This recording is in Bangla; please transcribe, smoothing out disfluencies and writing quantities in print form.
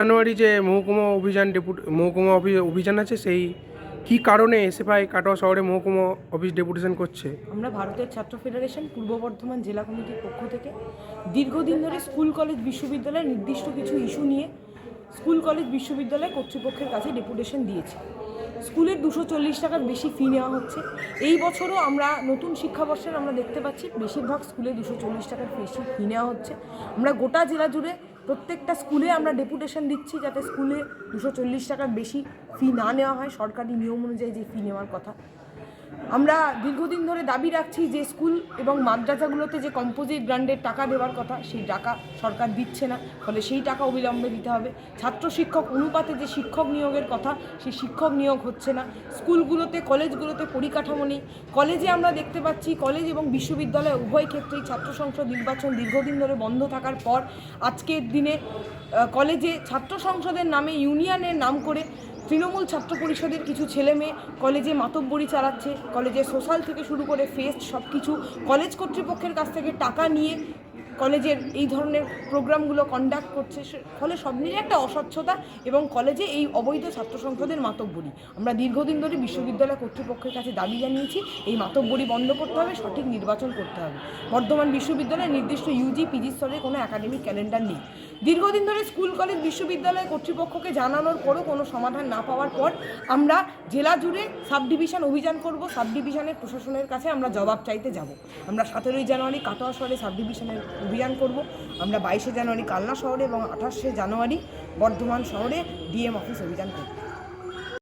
জানুয়ারি যে মহকুমা অভিযান আছে, সেই কি কারণে এসএফআই কাটোয়া শহরে মহকুমা অফিস ডেপুটেশন করছে? আমরা ভারতের ছাত্র ফেডারেশন পূর্ব বর্ধমান জেলা কমিটির পক্ষ থেকে দীর্ঘদিন ধরে স্কুল কলেজ বিশ্ববিদ্যালয়ের নির্দিষ্ট কিছু ইস্যু নিয়ে স্কুল কলেজ বিশ্ববিদ্যালয় কর্তৃপক্ষের কাছে ডেপুটেশন দিয়েছি। স্কুলের 240 টাকার বেশি ফি নেওয়া হচ্ছে। এই বছরও আমরা নতুন শিক্ষাবর্ষের আমরা দেখতে পাচ্ছি বেশিরভাগ স্কুলে 240 টাকার বেশি ফি নেওয়া হচ্ছে। আমরা গোটা জেলা জুড়ে প্রত্যেকটা স্কুলে আমরা ডেপুটেশন দিচ্ছি যাতে স্কুলে 240 টাকার বেশি ফি না নেওয়া হয়, সরকারি নিয়ম অনুযায়ী যে ফি নেওয়ার কথা। আমরা দীর্ঘদিন ধরে দাবি রাখছি যে স্কুল এবং মাদ্রাসাগুলোতে যে কম্পোজিট গ্রান্টের টাকা দেওয়ার কথা সেই টাকা সরকার দিচ্ছে না, ফলে সেই টাকা অবিলম্বে দিতে হবে। ছাত্র শিক্ষক অনুপাতে যে শিক্ষক নিয়োগের কথা সেই শিক্ষক নিয়োগ হচ্ছে না। স্কুলগুলোতে কলেজগুলোতে পরিকাঠামো নেই। কলেজে আমরা দেখতে পাচ্ছি কলেজ এবং বিশ্ববিদ্যালয় উভয় ক্ষেত্রেই ছাত্র সংসদ নির্বাচন দীর্ঘদিন ধরে বন্ধ থাকার পর আজকের দিনে কলেজে ছাত্র সংসদের নামে ইউনিয়নের নাম করে তৃণমূল ছাত্র পরিষদের কিছু ছেলে মেয়ে কলেজে মাতব্বরি চালাচ্ছে। কলেজে সোশ্যাল থেকে শুরু করে ফেস্ট সব কিছু কলেজ কর্তৃপক্ষের কাছ থেকে টাকা নিয়ে কলেজের এই ধরনের প্রোগ্রামগুলো কন্ডাক্ট করছে, ফলে সব মিলিয়ে একটা অস্বচ্ছতা এবং কলেজে এই অবৈধ ছাত্র সংসদের মাতব্বরি। আমরা দীর্ঘদিন ধরে বিশ্ববিদ্যালয় কর্তৃপক্ষের কাছে দাবি জানিয়েছি এই মাতব্বরি বন্ধ করতে হবে, সঠিক নির্বাচন করতে হবে। বর্ধমান বিশ্ববিদ্যালয়ে নির্দিষ্ট ইউজি পিজি স্তরে কোনো একাডেমিক ক্যালেন্ডার নেই। দীর্ঘদিন ধরে স্কুল কলেজ বিশ্ববিদ্যালয় কর্তৃপক্ষকে জানানোর পরও কোনো সমাধান না পাওয়ার পর আমরা জেলা জুড়ে সাব ডিভিশন অভিযান করব। সাব ডিভিশনের প্রশাসনের কাছে আমরা জবাব চাইতে যাব। আমরা 17ই জানুয়ারি কাটোয়া শহরে সাব ডিভিশনের অভিযান করব। আমরা 22শে জানুয়ারি কালনা শহরে এবং 28শে জানুয়ারি বর্ধমান শহরে ডিএম অফিস অভিযান করব।